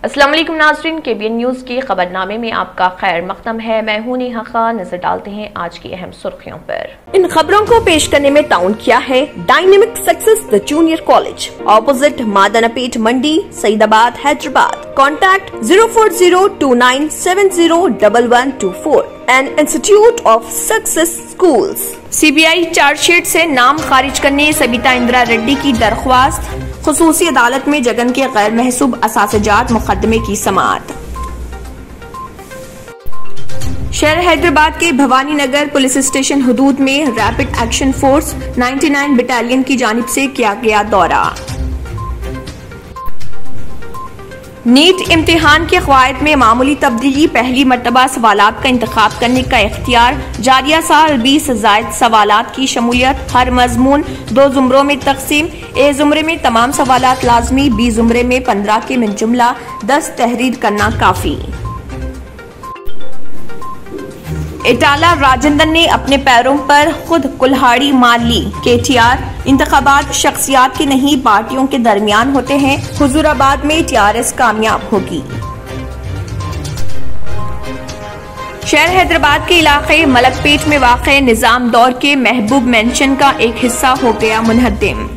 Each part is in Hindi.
अस्सलाम वालेकुम नाज़रीन, KBN न्यूज़ के खबरनामे में आपका खैर मक़दम है। मैं हूं नेहा खान। नजर डालते हैं आज की अहम सुर्खियों पर। इन खबरों को पेश करने में ताउन किया है dynamic success the junior college, opposite Madannapet Mandi, Saidabad, Hyderabad. Contact 04029701124 and institute of success schools. CBI chargesheet से नाम खारिज करने सबिता इंदिरा रेड्डी की दरख्वास्त। खुसूसी अदालत में जगन के गैर महसूब असासजात मुकदमे की समाअत। शहर हैदराबाद के भवानी नगर पुलिस स्टेशन हुदूद में रैपिड एक्शन फोर्स 99 बटालियन की जानिब से किया गया दौरा। नीट इम्तिहान के क़वायद में मामूली तब्दीली, पहली मरतबा सवालात का इंतखाब करने का इख्तियार। जारिया साल 20 ज़ायद सवालात की शमूलियत। हर मजमून 2 ज़ुमरों में तकसीम। ए ज़ुमरे में तमाम सवालात लाजमी, बी ज़ुमरे में 15 के मिन जुमला 10 तहरीर करना काफी। इटाला राजेंद्र ने अपने पैरों पर खुद कुल्हाड़ी मार ली। KTR इंतखाबात शख्सियात के नहीं पार्टियों के दरमियान होते हैं। हुजूराबाद में TRS कामयाब होगी। शहर हैदराबाद के इलाके मलकपेट में वाक़े निजाम दौर के महबूब मेंशन का एक हिस्सा हो गया मुनहदिम।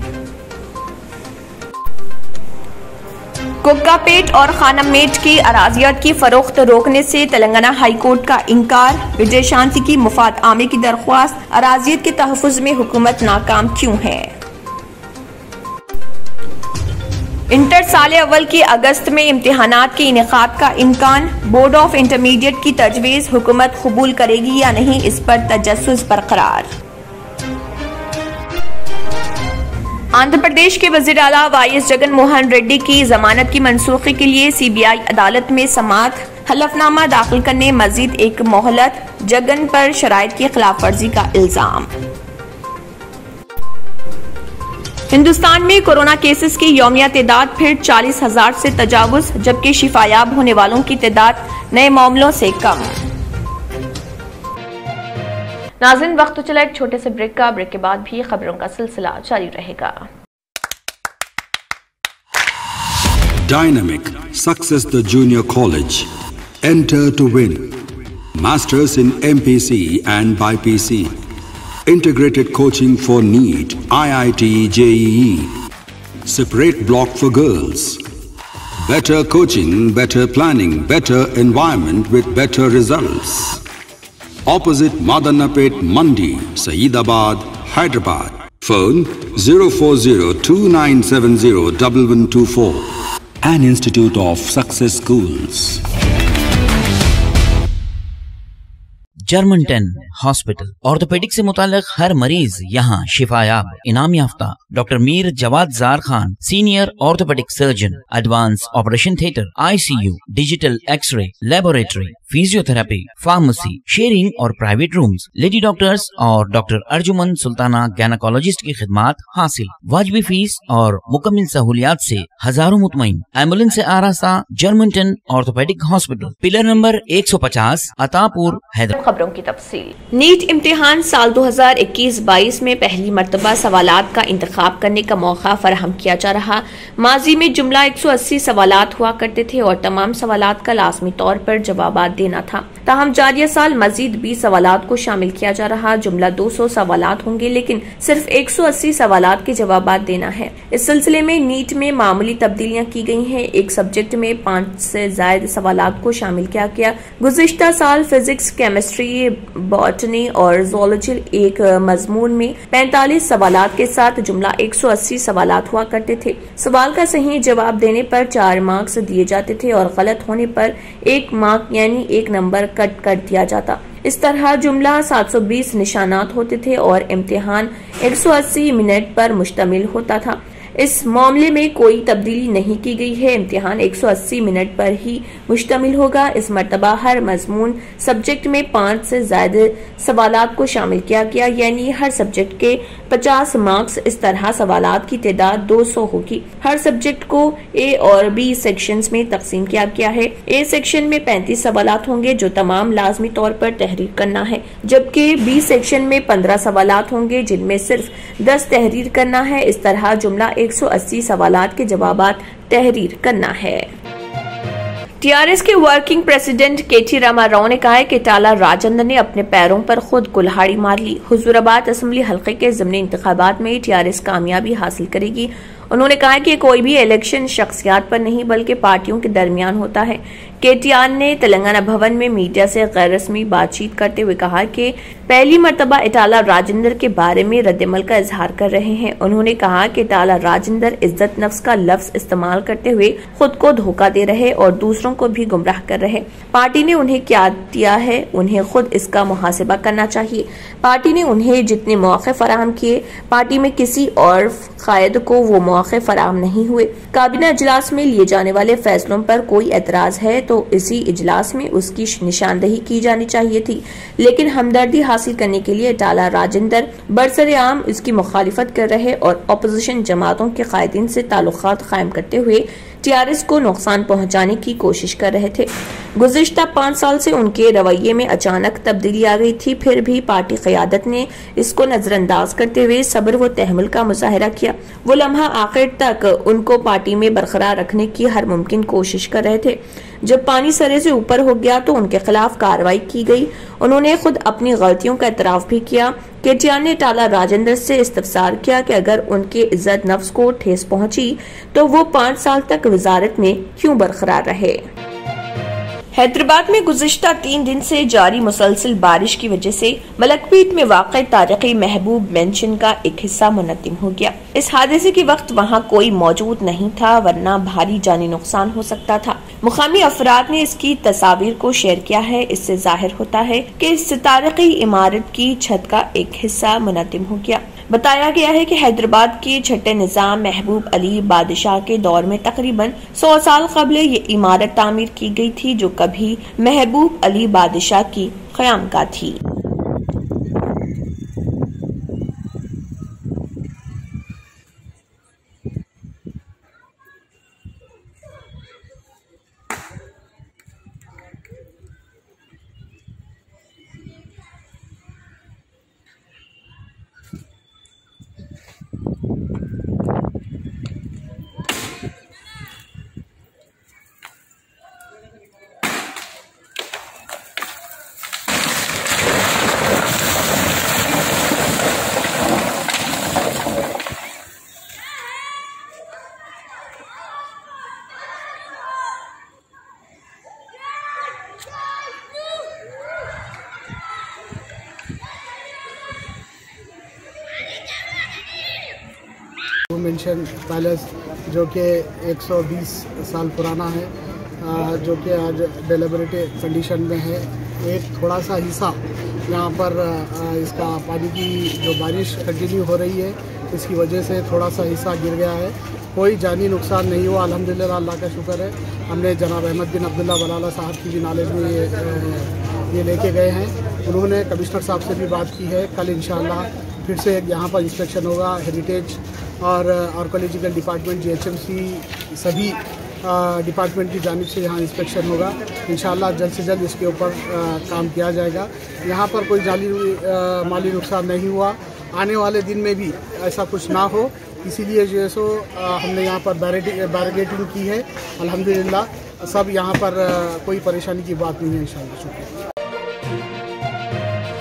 कुक्कापेट और खानममेट की अराजियत की फरोख्त रोकने से तेलंगाना हाई कोर्ट का इनकार। विजय शांति की मुफाद आमे की दरख्वास्त। अराजियत के तहफ़्फ़ुज़ में हुकूमत नाकाम क्यों है? इंटर साले अव्वल की अगस्त में इम्तिहानात के इनेकाद का इम्कान। बोर्ड ऑफ इंटरमीडिएट की तजवीज़ हुकूमत कबूल करेगी या नहीं, इस पर तजस्सुस बरकरार। आंध्र प्रदेश के वज़ीर आला YS जगन मोहन रेड्डी की जमानत की मनसूखी के लिए CBI अदालत में समाअत। हलफनामा दाखिल करने मजीद एक मोहलत। जगन पर शराइत की खिलाफ वर्जी का इल्जाम। हिंदुस्तान में कोरोना केसेस की यौमिया तादाद फिर 40,000 से तजावुज, जबकि शिफायाब होने वालों की तादाद नए मामलों से कम। नाज़रीन, वक्त तो चला एक छोटे से ब्रेक का। ब्रेक के बाद भी खबरों का सिलसिला जारी रहेगा। Dynamic Success the Junior College. Enter to win. Masters in MPC and BPC. Integrated coaching for NEET, IIT, JEE. Separate block for girls. Better coaching, better planning, better environment with better results. Opposite Madanapet Mandi, Saeedabad, Hyderabad. Phone 04029701124. An Institute of Success Schools. Germanton hospital orthopaedic से मुताल्लिक हर मरीज यहाँ शिफायाब। इनाम याफ्ता doctor Mir Jawad Zar Khan, senior orthopaedic surgeon, advance operation theatre, ICU, digital x ray, laboratory, physiotherapy, pharmacy, sharing और प्राइवेट रूम्स, लेडी डॉक्टर्स और डॉक्टर अर्जुमन सुल्ताना गायनेकोलॉजिस्ट की खिदमात हासिल। वाजिबी फीस और मुकम्मल सहूलियात से हजारों मुतमईन। एम्बुलेंस से आरास्ता Germanton orthopaedic hospital, pillar number 150, Attapur, Hyderabad. खबरों की तफसील। नीट इम्तिहान साल 2021-22 में पहली मरतबा सवालात का इंतखाब करने का मौका फराहम किया जा रहा। माजी में जुमला 180 सवालात हुआ करते थे और तमाम सवालात का लाजमी तौर पर जवाबात देना था। ताहम जारिया साल मजीद 20 सवालात को शामिल किया जा रहा। जुमला 200 सवालात होंगे, लेकिन सिर्फ 180 सवालात के जवाबात देना है। इस सिलसिले में नीट में मामूली तब्दीलियां की गई हैं। एक सब्जेक्ट में 5 से ज्यादा सवालात को शामिल किया गया। गुज़िश्ता साल फिजिक्स, केमिस्ट्री, बॉटनी और ज़ूलॉजी एक मजमून में 45 सवालात के साथ जुमला 180 सवालात हुआ करते थे। सवाल का सही जवाब देने पर 4 मार्क्स दिए जाते थे और गलत होने पर 1 मार्क यानी 1 नंबर कट कर दिया जाता। इस तरह जुमला 720 निशानात होते थे और इम्तिहान 180 मिनट पर मुश्तमिल होता था। इस मामले में कोई तब्दीली नहीं की गई है। इम्तिहान 180 मिनट पर ही मुश्तमिल होगा। इस मरतबा हर मजमून सब्जेक्ट में 5 से ज्यादा सवालात को शामिल किया गया, यानी हर सब्जेक्ट के 50 मार्क्स। इस तरह सवालात की तादाद 200 होगी। हर सब्जेक्ट को ए और बी सेक्शंस में तकसीम किया गया है। ए सेक्शन में 35 सवालात होंगे जो तमाम लाजमी तौर पर तहरीर करना है, जबकि बी सेक्शन में 15 सवालात होंगे जिनमें सिर्फ 10 तहरीर करना है। इस तरह जुमला 180 सवालात के जवाबात तहरीर करना है। टीआरएस के वर्किंग प्रेसिडेंट केटी रामाराव ने कहा है कि टाला राजेंद्र ने अपने पैरों पर खुद कुल्हाड़ी मार ली। हुजूराबाद असेंबली हलके के ज़िमनी इंतखाबात में टीआरएस कामयाबी हासिल करेगी। उन्होंने कहा कि कोई भी इलेक्शन शख्सियात पर नहीं बल्कि पार्टियों के दरमियान होता है। केटीआर ने तेलंगाना भवन में मीडिया से गैर रस्मी बातचीत करते हुए कहा कि पहली मर्तबा इटाला राजेंद्र के बारे में रद्दमल का इजहार कर रहे हैं। उन्होंने कहा कि इटाला राजेंद्र इज्जत नफ्स का लफ्ज इस्तेमाल करते हुए खुद को धोखा दे रहे और दूसरों को भी गुमराह कर रहे। पार्टी ने उन्हें क्या दिया है, उन्हें खुद इसका मुहासिबा करना चाहिए। पार्टी ने उन्हें जितने मौके फराहम किए, पार्टी में किसी और कायद को वो मौके फराहम नहीं हुए। काबीना इजलास में लिए जाने वाले फैसलों पर कोई एतराज है तो इसी इजलास में उसकी निशानदही की जानी चाहिए थी, लेकिन हमदर्दी हासिल करने के लिए टाला राजेंद्र बरसरेआम इसकी मुखालिफत कर रहे और अपोजिशन जमातों के कायदीन से ताल्लुकात कायम करते हुए टीआरएस को नुकसान पहुंचाने की कोशिश कर रहे थे। गुज़िश्ता 5 साल से उनके रवैये में अचानक तब्दीली आ गई थी, फिर भी पार्टी क़यादत ने इसको नजरअंदाज करते हुए सब्र व तहम्मुल का मुजाहरा किया। वो लम्हा आखिर तक उनको पार्टी में बरकरार रखने की हर मुमकिन कोशिश कर रहे थे। जब पानी सरे से ऊपर हो गया तो उनके खिलाफ कार्रवाई की गई। उन्होंने खुद अपनी गलतियों का एतराफ भी किया। केटीआर ने टाला राजेंद्र से इस्तफसार किया कि अगर उनके इज्जत नफ्स को ठेस पहुंची तो वो 5 साल तक वजारत में क्यों बरकरार रहे। हैदराबाद में गुज़िश्ता 3 दिन से जारी मुसलसल बारिश की वजह से मलकपीट में वाक़ई तारीखी महबूब मेंशन का एक हिस्सा मुनत्तिम हो गया। इस हादसे के वक्त वहां कोई मौजूद नहीं था, वरना भारी जानी नुकसान हो सकता था। मुकामी अफराद ने इसकी तस्वीर को शेयर किया है। इससे जाहिर होता है कि इस तारीखी इमारत की छत का एक हिस्सा मुनत्तिम हो गया। बताया गया है कि हैदराबाद के छठे निजाम महबूब अली बादशाह के दौर में तकरीबन 100 साल कबल ये इमारत तामीर की गई थी, जो कभी महबूब अली बादशाह की क़यामगाह थी। मेंशन पैलेस जो कि 120 साल पुराना है, जो कि आज डेलिबरेटेड कंडीशन में है। एक थोड़ा सा हिस्सा यहाँ पर इसका पानी की जो बारिश कंटिन्यू हो रही है इसकी वजह से थोड़ा सा हिस्सा गिर गया है। कोई जानी नुकसान नहीं हुआ, अल्हम्दुलिल्लाह, अल्लाह का शुक्र है। हमने जनाब अहमद बिन अब्दुल्ला बलाला साहब की भी नॉलेज में ये लेके गए हैं। उन्होंने कमिश्नर साहब से भी बात की है। कल इंशाअल्लाह फिर से यहाँ पर इंस्पेक्शन होगा। हेरिटेज और आर्कोलॉजिकल डिपार्टमेंट, GHMC, सभी डिपार्टमेंट की जानिब से यहाँ इंस्पेक्शन होगा। इंशाअल्लाह जल्द से जल्द इसके ऊपर काम किया जाएगा। यहाँ पर कोई जाली माली नुकसान नहीं हुआ। आने वाले दिन में भी ऐसा कुछ ना हो, इसीलिए जो है सो हमने यहाँ पर बैरिकेडिंग की है। अल्हम्दुलिल्लाह सब यहाँ पर कोई परेशानी की बात नहीं है इंशाअल्लाह। शुक्रिया।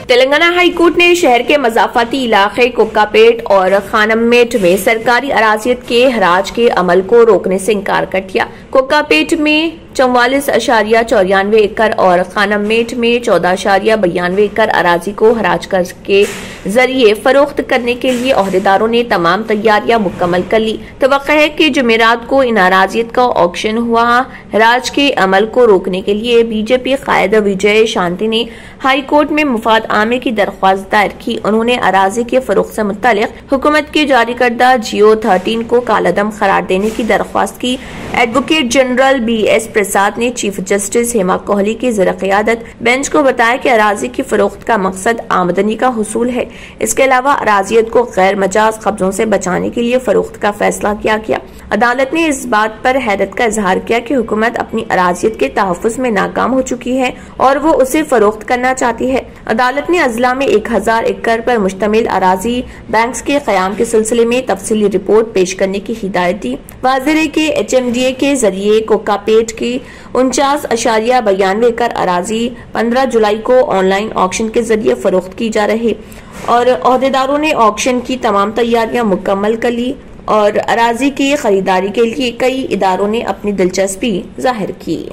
तेलंगाना हाई कोर्ट ने शहर के मजाफाती इलाके कोकापेट और खानममेट में सरकारी अराजियत के हराज के अमल को रोकने से इनकार कर दिया। कोकापेट में 44.94 एकड़ और खानममेट में 14.92 एकड़ अराजी को हराज कर्ज के जरिए फरोख्त करने के लिए ओहदेदारों ने तमाम तैयारियां मुकम्मल कर ली। तवक्को है कि जुमेरात को इन अराजियत का ऑक्शन हुआ। हराज के अमल को रोकने के लिए बीजेपी कायद विजय शांति ने हाई कोर्ट में मुफाद आमे की दरख्वास्त दायर की। उन्होंने अराजी के फरोख्त से मुत्तलिक हुकूमत के जारी करदा जियो 13 को कालादम करार देने की दरख्वास्त की। एडवोकेट जनरल BS प्रसाद ने चीफ जस्टिस हेमा कोहली की ज़ेर क़यादत बेंच को बताया कि अराजी की फरोख्त का मकसद आमदनी का हुसूल है। इसके अलावा अराजियत को गैर मजाज कब्जों से बचाने के लिए फरोख्त का फैसला किया गया। अदालत ने इस बात पर हैरत का इजहार किया कि हुकूमत अपनी अराजियत के तहफ़्फ़ुज़ में नाकाम हो चुकी है और वो उसे फरोख्त करना चाहती है। अदालत ने अजला में 1000 एकड़ पर मुश्तमिल अराजी बैंक्स के क़याम के सिलसिले में तफसीली रिपोर्ट पेश करने की हिदायत दी। वाज़ेह है कि HMDA के जरिए कोकापेट की 49.92 एकड़ अराजी 15 जुलाई को ऑनलाइन ऑक्शन के जरिए फरोख्त की जा रही और अहदेदारों ने ऑक्शन की तमाम तैयारियां मुकम्मल कर ली और अराजी की खरीदारी के लिए कई इदारों ने अपनी दिलचस्पी जाहिर की।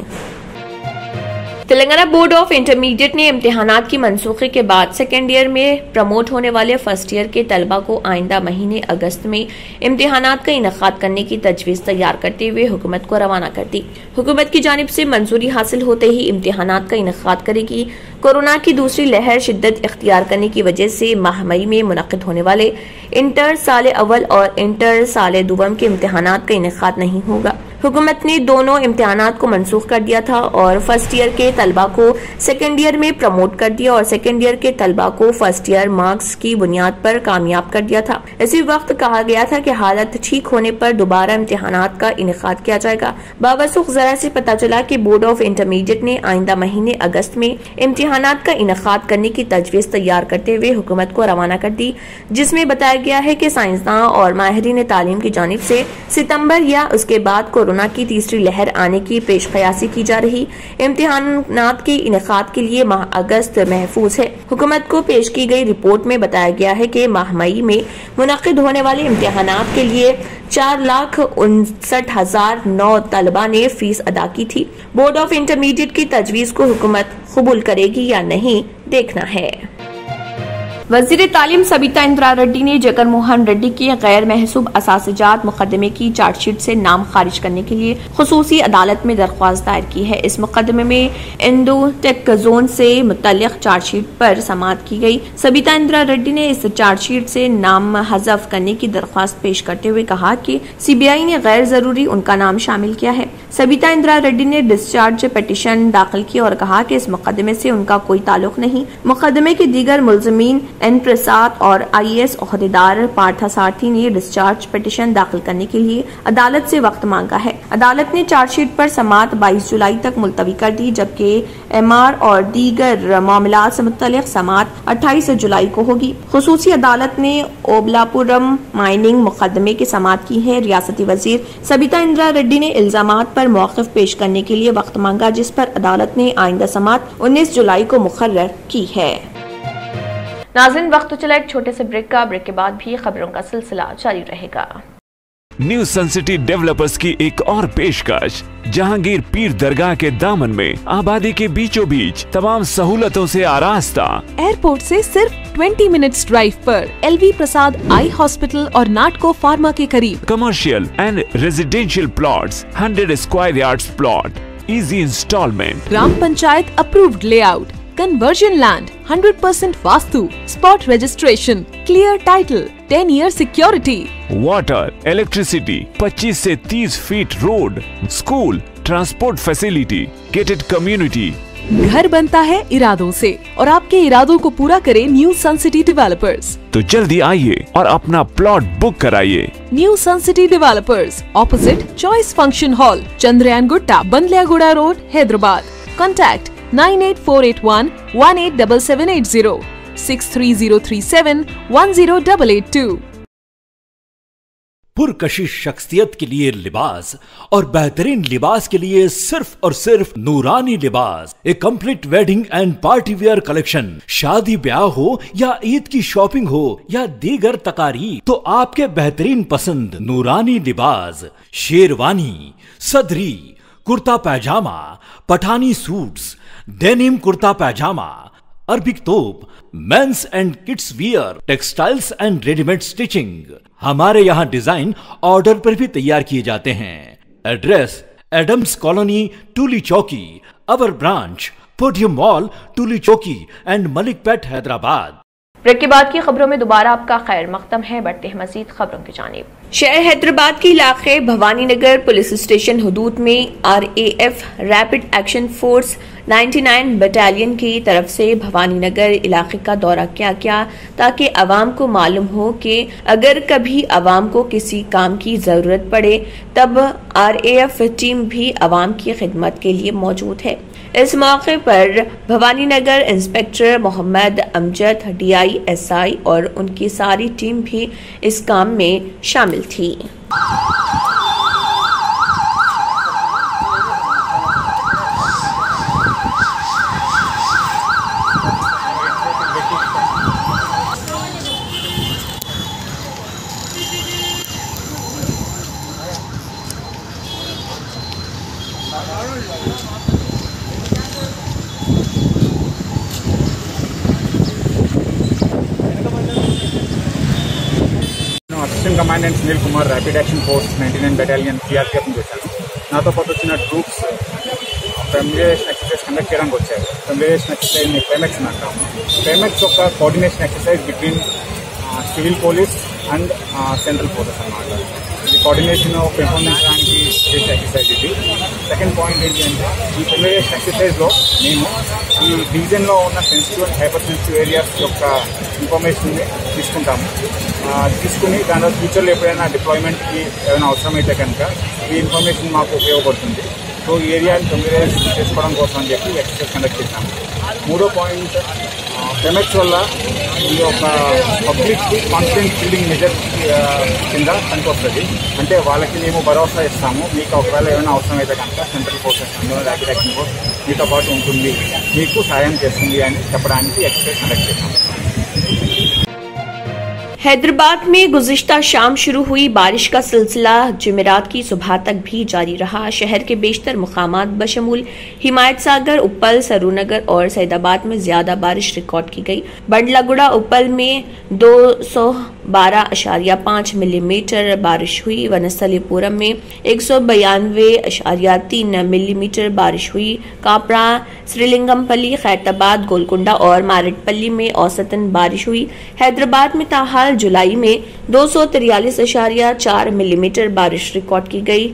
तेलंगाना बोर्ड ऑफ इंटरमीडिएट ने इम्तिहानात की मनसूखी के बाद सेकेंड ईयर में प्रमोट होने वाले फर्स्ट ईयर के तलबा को आइंदा महीने अगस्त में इम्तिहानात का इनेकाद करने की तजवीज़ तैयार करते हुए हुकूमत को रवाना कर दी। हुकूमत की जानिब से मंजूरी हासिल होते ही इम्तिहानात का इनेकाद करेगी। कोरोना की दूसरी लहर शिद्दत इख्तियार करने की वजह से माह मई में मुनक़िद होने वाले इंटर साल अव्वल और इंटर साल दुवम के इम्तिहानात का इनेकाद नहीं होगा। हुकूमत ने दोनों इम्तिहानात को मनसूख कर दिया था और फर्स्ट ईयर के तलबा को सेकेंड ईयर में प्रमोट कर दिया और सेकेंड ईयर के तलबा को फर्स्ट ईयर मार्क्स की बुनियाद पर कामयाब कर दिया था। इसी वक्त कहा गया था कि हालत ठीक होने पर दोबारा इम्तिहानात का इनेकाद किया जाएगा। बावसूख जरा से पता चला कि बोर्ड ऑफ इंटरमीडिएट ने आइंदा महीने अगस्त में इम्तिहानात का इनेकाद करने की तजवीज़ तैयार करते हुए हुकूमत को रवाना कर दी, जिसमें बताया गया है कि साइंसदान और माहिरीन तालीम की जानिब से सितंबर या उसके बाद कोरोना की तीसरी लहर आने की पेशकयासी की जा रही इम्तिहानात के इनेकाद के लिए माह अगस्त महफूज है। हुकूमत को पेश की गई रिपोर्ट में बताया गया है कि माह मई में मुनक़िद होने वाले इम्तिहानात के लिए 4,59,009 तलबा ने फीस अदा की थी। बोर्ड ऑफ इंटरमीडिएट की तजवीज़ को हुकूमत कबूल करेगी या नहीं, देखना है। वज़ीर तालीम सबिता इंदिरा रेड्डी ने जगन मोहन रेड्डी के गैर महसूब असातिजात मुकदमे की चार्जशीट से नाम खारिज करने के लिए खुसूसी अदालत में दरख्वास्त दायर की है। इस मुकदमे में इंडो टेक जोन से मुतल्लिक चार्जशीट पर समाअत की गई। सबिता इंदिरा रेड्डी ने इस चार्जशीट से नाम हज़फ करने की दरख्वास्त पेश करते हुए कहा कि CBI ने गैर जरूरी उनका नाम शामिल किया है। सबिता इंदिरा रेड्डी ने डिस्चार्ज पिटीशन दाखिल की और कहा कि इस मुकदमे से उनका कोई ताल्लुक नहीं। मुकदमे के दीगर मुलजमीन N प्रसाद और IAS ओहदेदार पार्थसारथी ने डिस्चार्ज पिटीशन दाखिल करने के लिए अदालत से वक्त मांगा है। अदालत ने चार्जशीट पर समाअत 22 जुलाई तक मुलतवी कर दी, जबकि MR और दीगर मामलात से मुतल्लिक समाअत 28 जुलाई को होगी। खुसूसी अदालत ने ओबलापुरम माइनिंग मुकदमे की समाअत की है। रियासती वजीर सबिता इंदिरा रेड्डी ने इल्जामात पर मौक़िफ़ पेश करने के लिए वक्त मांगा, जिस पर अदालत ने आइंदा समाअत 19 जुलाई को मुकर्रर की है। नाज़रीन, वक्त तो चला एक छोटे से ब्रेक का। ब्रेक के बाद भी खबरों का सिलसिला जारी रहेगा। न्यू सन सिटी डेवलपर्स की एक और पेशकश, जहांगीर पीर दरगाह के दामन में आबादी के बीचों बीच तमाम सहूलतों से आरास्ता। एयरपोर्ट से सिर्फ 20 मिनट्स ड्राइव पर LV प्रसाद आई हॉस्पिटल और नाटको फार्मा के करीब। Commercial and residential plots, 100 square yards plot, easy instalment, ग्राम panchayat approved layout, conversion land, 100% vastu, spot registration, clear title, 10 year security, water, electricity, 25 से 30 feet road, school, transport facility, gated community. घर बनता है इरादों से और आपके इरादों को पूरा करे न्यू सन सिटी डेवलपर्स। तो जल्दी आइए और अपना प्लॉट बुक कराइए। New sun city developers, opposite choice function hall, Chandrayan Gutta, Bandlaguda road, Hyderabad. Contact 9848118780, 63037108882। पुरकशिश शख्सियत के लिए लिबास और बेहतरीन लिबास के लिए सिर्फ और सिर्फ नूरानी लिबास, a complete wedding and party wear collection. शादी ब्याह हो या ईद की शॉपिंग हो या दीगर तकारीब, तो आपके बेहतरीन पसंद नूरानी लिबास, शेरवानी, सदरी, kurta pyjama, Pathani suits, denim kurta pyjama, Arabic thobe, men's and kids wear, textiles and readymade stitching. हमारे यहाँ डिजाइन ऑर्डर पर भी तैयार किए जाते हैं। एड्रेस एडम्स कॉलोनी, टूली चौकी, अवर ब्रांच, पोडियम मॉल, टूली चौकी एंड मलिकपेट, हैदराबाद। ब्रेक के बाद की खबरों में दोबारा आपका खैर मकदम है। बढ़ते हैं मजीद खबरों की जानिब। शहर हैदराबाद के इलाके भवानी नगर पुलिस स्टेशन हदूद में RAF rapid action force 99 battalion की तरफ से भवानी नगर इलाके का दौरा किया गया ताकि अवाम को मालूम हो कि अगर कभी अवाम को किसी काम की जरूरत पड़े तब RAF टीम भी अवाम की खिदमत के लिए मौजूद है। इस मौके पर भवानी नगर इंस्पेक्टर मोहम्मद अमजद DISI और उनकी सारी टीम भी इस काम में शामिल थी। Assistant commandant Sunil Kumar rapid action force 99 battalion CRPF నుంచి వచ్చాను. నాతో పాటు వచ్చిన ట్రూప్స్ ఫెమిలియరేషన్ ఎక్సర్సైజ్ కండక్ట్ చేయడానికి వచ్చారు. ఫెమిలియరేషన్ ఎక్సర్సైజ్ని FEMEX అంటాము. FEMEX ఒక coordination exercise between civil police and central police అన్నమాట. ఇది కోఆర్డినేషన్ పెంపొందించడానికి చేసే ఎక్సర్సైజ్ ఇది. సెకండ్ పాయింట్ ఏంటంటే ఈ ఫెమిలియరేషన్ ఎక్సర్సైజ్లో మేము ఈ డివిజన్లో ఉన్న sensitive and hyper sensitive areas యొక్క ఇన్ఫర్మేషన్ని తీసుకుని దానిలో ఫ్యూచర్లో ఎప్పుడైనా డిప్లాయ్మెంట్కి ఏమైనా అవసరమైతే కనుక ఈ ఇన్ఫర్మేషన్ మాకు ఉపయోగపడుతుంది. సో ఈ ఏరియాని ఫెమిలియరైజ్ చేసుకోవడం కోసం అని చెప్పి ఎక్సర్సైజ్ కండక్ట్ చేశాము. మూడో పాయింట్ FEMEX వల్ల ఇది ఒక పబ్లిక్ కాన్ఫిడెన్స్ బిల్డింగ్ మెజర్ కింద పనికొస్తుంది. అంటే వాళ్ళకి మేము భరోసా ఇస్తాము, మీకు ఒకవేళ ఏమైనా అవసరమైతే కనుక central forces rapid action force మీతో పాటు ఉంటుంది, మీకు సాయం చేస్తుంది అని చెప్పడానికి ఎక్సర్సైజ్ కండక్ట్ చేశాము. हैदराबाद में गुज़िश्ता शाम शुरू हुई बारिश का सिलसिला जुमेरात की सुबह तक भी जारी रहा। शहर के बेशतर मुकामात बशमूल हिमायत सागर, उप्पल, सरूनगर और सैदाबाद में ज्यादा बारिश रिकॉर्ड की गई। बंडलागुड़ा उप्पल में 212.5 मिलीमीटर बारिश हुई। वनस्थलीपुरम में 192.3 मिलीमीटर बारिश हुई। कापड़ा, श्रीलिंगमपल्ली, खैरताबाद, गोलकुंडा और मारेटपल्ली में औसतन बारिश हुई। हैदराबाद में ताहाल जुलाई में 243.4 मिलीमीटर बारिश रिकॉर्ड की गई,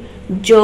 जो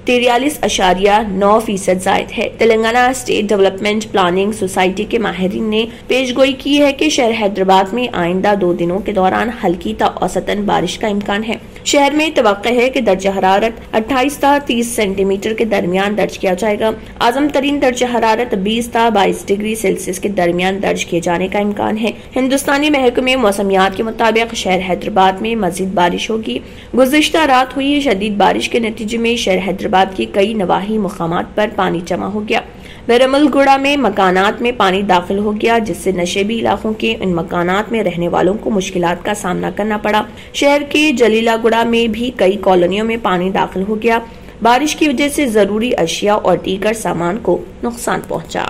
43.9% जायद है। Telangana state development planning society के माहिरीन ने पेशगोई की है कि शहर हैदराबाद में आइंदा 2 दिनों के दौरान हल्की ता औसतन बारिश का इम्कान है। शहर में तवक्को है कि दर्जा हरारत 28 ता 30 सेंटीमीटर के दरमियान दर्ज किया जाएगा। आजम तरीन दर्जा हरारत 20 ता 22 डिग्री सेल्सियस के दरमियान दर्ज किए जाने का इम्कान है। हिंदुस्तानी महकमे मौसमियात के मुताबिक शहर हैदराबाद में मजीद बारिश होगी। गुज़िश्ता रात हुई शदीद बारिश के नतीजे में शहर हैदराबाद की कई नवाही मुकामात पर पानी जमा हो गया। बेरमलगुड़ा में मकानात में पानी दाखिल हो गया, जिससे नशेबी इलाकों के इन मकानात में रहने वालों को मुश्किलात का सामना करना पड़ा। शहर के जलीलागुड़ा में भी कई कॉलोनियों में पानी दाखिल हो गया। बारिश की वजह से जरूरी अशिया और दीगर सामान को नुकसान पहुंचा।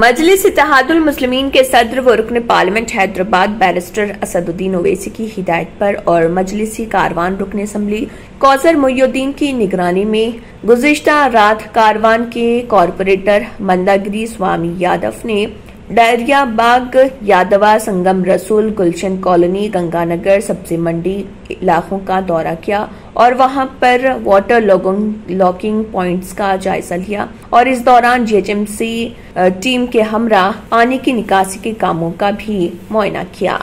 मजलिस इत्तेहादुल मुस्लिमीन के सदर व रुकन पार्लियामेंट हैदराबाद बैरिस्टर असदुद्दीन ओवैसी की हिदायत पर और मजलिसी कारवान रुकन असम्बली कौसर मोइनुद्दीन की निगरानी में गुज़िश्ता रात कारवान के कॉरपोरेटर मंदागिरी स्वामी यादव ने डायरिया बाग, यादवा, संगम रसूल, गुलशन कॉलोनी, गंगानगर, सब्जी मंडी इलाकों का दौरा किया और वहां पर वाटर लॉकिंग पॉइंट्स का जायजा लिया और इस दौरान GHMC टीम के हमरा पानी की निकासी के कामों का भी मुआयना किया।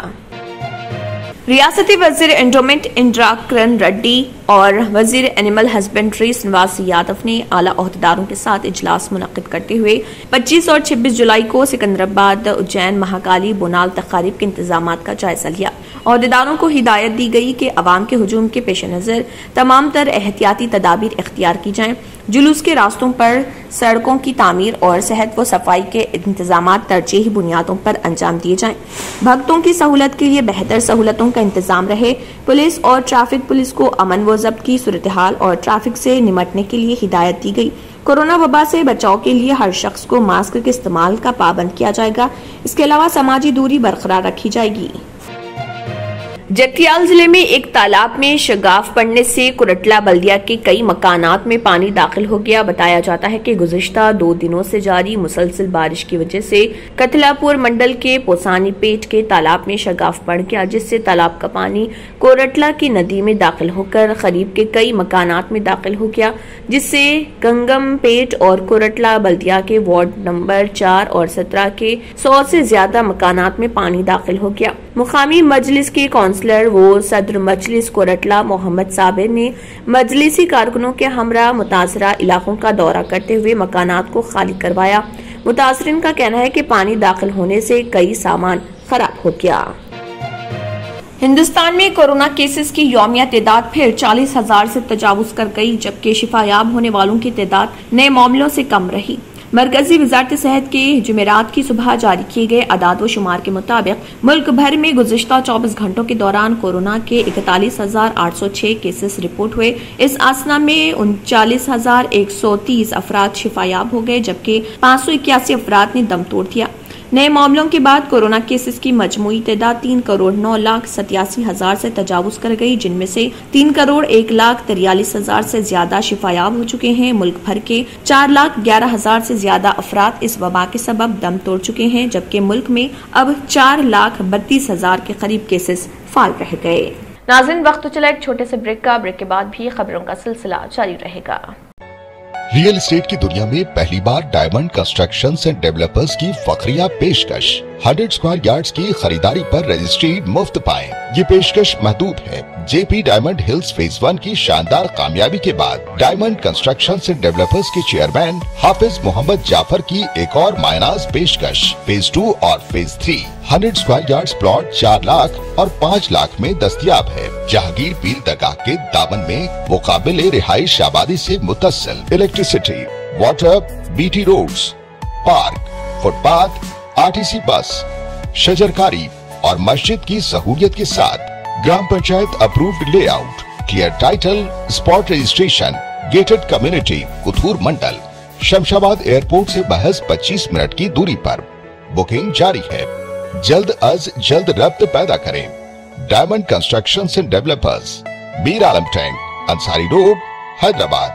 रियासती वजीर एंडोमेंट इंदिरा किरण रेड्डी और वजीर एनिमल हस्बेंड्री श्रीनिवास यादव ने आला ओहदेदारों के साथ इजलास मुनक्किद करते हुए 25 और 26 जुलाई को सिकंदराबाद, उज्जैन, महाकाली, बोनाल तकारीब के इंतजामात का जायजा लिया। ओहदेदारों को हिदायत दी गई कि अवाम के हुजूम के पेश नजर तमाम तर एहतियाती तदाबीर इख्तियार की जाएं। जुलूस के रास्तों पर सड़कों की तामीर और सेहत व सफाई के इंतजामात तरजीही बुनियादों पर अंजाम दिए जाएं। भक्तों की सहूलत के लिए बेहतर सहूलतों का इंतजाम रहे। पुलिस और ट्रैफिक पुलिस को अमन व ज़ब्त की सूरत हाल और ट्रैफिक से निमटने के लिए हिदायत दी गई। कोरोना वबा से बचाव के लिए हर शख्स को मास्क के इस्तेमाल का पाबंद किया जाएगा। इसके अलावा समाजी दूरी बरकरार रखी जाएगी। जगतियाल जिले में एक तालाब में शगाफ पड़ने से कुरटला बल्दिया के कई मकानात में पानी दाखिल हो गया। बताया जाता है कि गुज़िश्ता 2 दिनों से जारी मुसलसल बारिश की वजह से कतलापुर मंडल के पोसानी पेट के तालाब में शगाफ पड़ गया, जिससे तालाब का पानी कोरटला की नदी में दाखिल होकर करीब के कई मकानात में दाखिल हो गया, जिससे गंगम पेट और कोरटला बल्दिया के वार्ड नंबर 4 और 17 के 100 से ज्यादा मकानात में पानी दाखिल हो गया। मुकामी मजलिस के काउंसलर व सदर मजलिस कोरटला मोहम्मद साबिर ने मजलिसी कारकुनों के हमरा मुतासरा इलाकों का दौरा करते हुए मकानात को खाली करवाया। मुतासरीन का कहना है कि पानी दाखिल होने से कई सामान खराब हो गया। हिंदुस्तान में कोरोना केसेस की यौमिया तादाद फिर 40,000 से तजावुज कर गई, जबकि शिफायाब होने वालों की तादाद नए मामलों से कम रही। मरकजी वजारत सेहत के जुमेरात की सुबह जारी किए गए अदाद व शुमार के मुताबिक मुल्क भर में गुज़िश्ता 24 घंटों के दौरान कोरोना के 41,806 केसेस रिपोर्ट हुए। इस आसना में 39,130 अफराद शिफायाब हो गए, जबकि 581 अफराद ने दम तोड़ दिया। नए मामलों के बाद कोरोना केसेस की मजमूई तादाद 3,09,87,000 से तजावुज कर गई, जिनमें से 3,01,43,000 से ज्यादा शिफायाब हो चुके हैं। मुल्क भर के 4,11,000 से ज्यादा अफराद इस वबा के सबब दम तोड़ चुके हैं, जबकि मुल्क में अब 4,32,000 के करीब केसेस फाल रह गए। नाज़रीन, वक्त तो चला एक छोटे से ब्रेक का। ब्रेक के बाद भी खबरों का सिलसिला जारी रहेगा। रियल एस्टेट की दुनिया में पहली बार डायमंड कंस्ट्रक्शंस एंड डेवलपर्स की फखरिया पेशकश। 100 स्क्वायर यार्ड्स की खरीदारी पर रजिस्ट्री मुफ्त पाएं। ये पेशकश महदूद है। जेपी डायमंड हिल्स फेज 1 की शानदार कामयाबी के बाद डायमंड कंस्ट्रक्शंस एंड डेवलपर्स के चेयरमैन हाफिज मोहम्मद जाफर की एक और मायनाज पेशकश। फेज 2 और phase 3 100 square yards plot 4 lakh और 5 लाख में दस्तयाब है। जहांगीर पीर दरगाह के दामन में मुकाबिले रिहाइश आबादी से मुत्तसिल electricity, water, BT roads, park, footpath, RTC bus, शजरकारी और मस्जिद की सहूलियत के साथ ग्राम panchayat approved layout, clear title, spot registration, gated community, Kothur mandal, Shamshabad airport से महज 25 मिनट की दूरी पर। बुकिंग जारी है। जल्द अज जल्द रब्त पैदा करें। Diamond constructions and developers, Mir Alam tank, Ansari road, Hyderabad.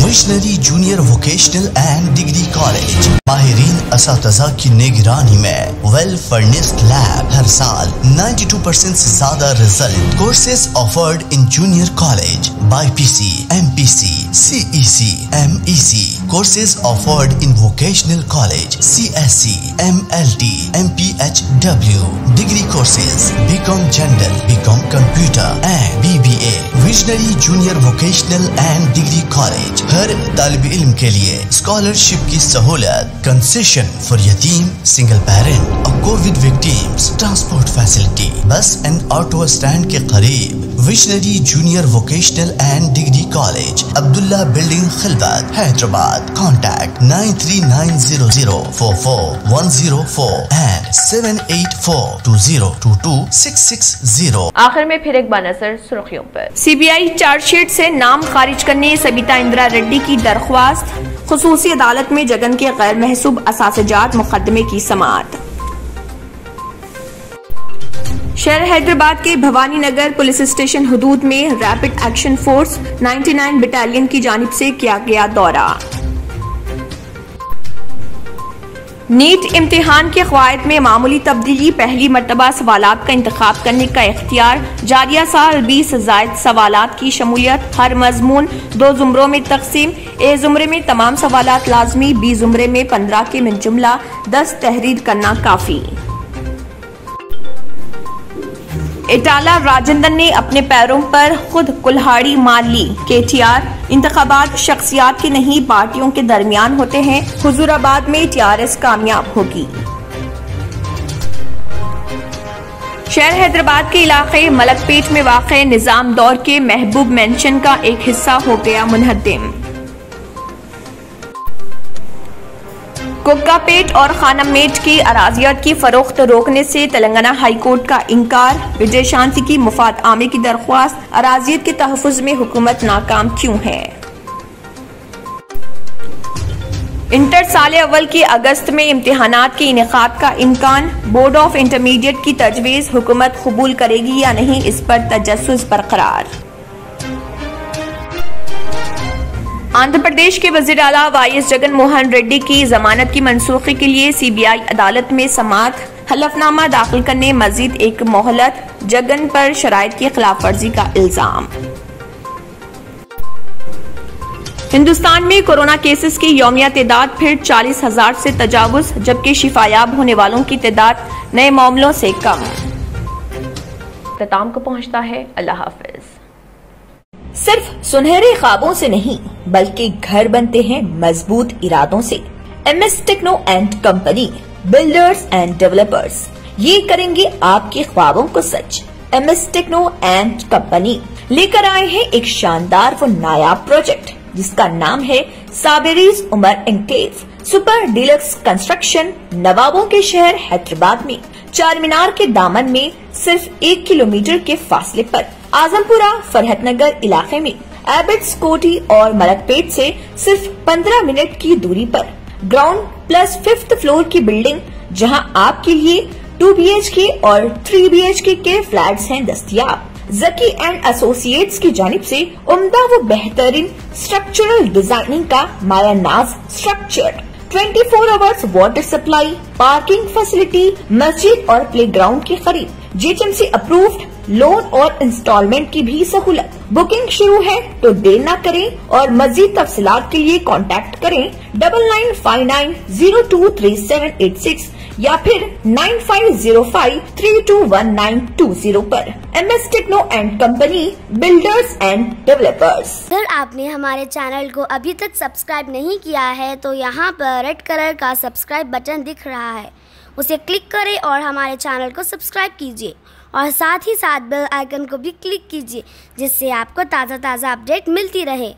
Visionary junior vocational and degree college माहिरीन असातिज़ा की निगरानी में वेल फर्निश्ड लैब, हर साल 92% से ज्यादा result. Courses offered in junior college, BPC, MPC, CEC, MEC. Courses offered in vocational college, CSC, MLT, MPHW. Degree courses, BCom General, BCom Computer and BBA. Visionary Junior Vocational and Degree College. हर तालिब इल्म के लिए स्कॉलरशिप की सहूलत, कंसेशन फॉर यतीम, सिंगल पेरेंट और कोविड विक्टिम्स, ट्रांसपोर्ट फैसिलिटी, बस एंड ऑटो स्टैंड के करीब। Visionary junior vocational and degree college, Abdullah building, Khilwat, Hyderabad. Contact 939044104 and 7842022660। आखिर में फिर एक बार नजर सुर्खियों पर। CBI चार्जशीट से नाम खारिज करने सबिता इंदिरा रेड्डी की दरख्वास्त। खुसूसी अदालत में जगन के गैर महसूब असासजात मुकदमे की समाअत। शहर हैदराबाद के भवानी नगर पुलिस स्टेशन हुदूद में रैपिड एक्शन फोर्स 99 बटालियन की जानिब से किया गया दौरा। नीट इम्तिहान के क़वायद में मामूली तब्दीली, पहली मरतबा सवालात का इंतखाब करने का इख्तियार। जारिया साल 20 ज़ायद सवालात की शमूलियत। हर मजमून 2 ज़ुमरों में तकसीम। ए ज़ुमरे में तमाम सवालात लाजमी, बी ज़ुमरे में 15 के मिन जुमला 10 तहरीर करना काफी। इटाला राजेंद्र ने अपने पैरों पर खुद कुल्हाड़ी मार ली। KTR इंतखाबात शख्सियात के नहीं पार्टियों के दरमियान होते हैं। हुजूराबाद में TRS कामयाब होगी। शहर हैदराबाद के इलाके मलकपेट में वाक़े निजाम दौर के महबूब मेंशन का एक हिस्सा हो गया मुनहद्दिम। कुक्कापेट और खानममेट की अराजियत की फरोख्त रोकने से तेलंगाना हाई कोर्ट का इंकार। विजय शांति की मुफाद आमे की दरख्वास्त। अराजियत के तहफ़्फ़ुज़ में हुकूमत नाकाम क्यों है? इंटर साल अव्वल के अगस्त में इम्तिहानात के इनेकाद का इम्कान। बोर्ड ऑफ इंटरमीडिएट की तजवीज़ हुकूमत कबूल करेगी या नहीं, इस पर तजस्सुस बरकरार। आंध्र प्रदेश के वज़ीर आला वाई जगन मोहन रेड्डी की जमानत की मनसूखी के लिए सीबीआई अदालत में समाअत। हलफनामा दाखिल करने मजीद एक मोहलत। जगन पर शराइत की खिलाफ वर्जी का इल्जाम। हिंदुस्तान में कोरोना केसेस की यौमिया तादाद फिर 40,000 से तजावुज, जबकि शिफायाब होने वालों की तादाद नए मामलों से कम। इख्तिताम को पहुंचता है। अल्लाह हाफिज। सिर्फ सुनहरे ख्वाबों से नहीं बल्कि घर बनते हैं मजबूत इरादों से। MS techno and company, builders and developers, ये करेंगे आपके ख्वाबों को सच। MS टेक्नो एंड कंपनी लेकर आए हैं एक शानदार व नायाब प्रोजेक्ट जिसका नाम है Saberi's Umar enclave super deluxe construction. नवाबों के शहर हैदराबाद में चार मीनार के दामन में सिर्फ 1 किलोमीटर के फासले पर आजमपुरा फरहतनगर इलाके में एबिट्स कोठी और मलकपेट से सिर्फ 15 मिनट की दूरी पर ग्राउंड प्लस 5th फ्लोर की बिल्डिंग, जहां आपके लिए 2 BHK और 3 BHK के फ्लैट्स हैं दस्तयाब। जकी एंड एसोसिएट्स की जानिब से उम्दा व बेहतरीन स्ट्रक्चरल डिजाइनिंग का मायानाज structure, 24 hours water supply, parking facility, मस्जिद और प्लेग्राउंड की खरीद, GHMC अप्रूव्ड लोन और इंस्टॉलमेंट की भी सहूलत। बुकिंग शुरू है तो देर न करें और मजीद तफसीलात के लिए कांटेक्ट करें 9959023786 या फिर 9505321920 पर। MS techno and company, builders and developers. अगर आपने हमारे चैनल को अभी तक सब्सक्राइब नहीं किया है तो यहाँ पर रेड कलर का सब्सक्राइब बटन दिख रहा है, उसे क्लिक करें और हमारे चैनल को सब्सक्राइब कीजिए और साथ ही साथ बेल आइकन को भी क्लिक कीजिए जिससे आपको ताज़ा अपडेट मिलती रहे।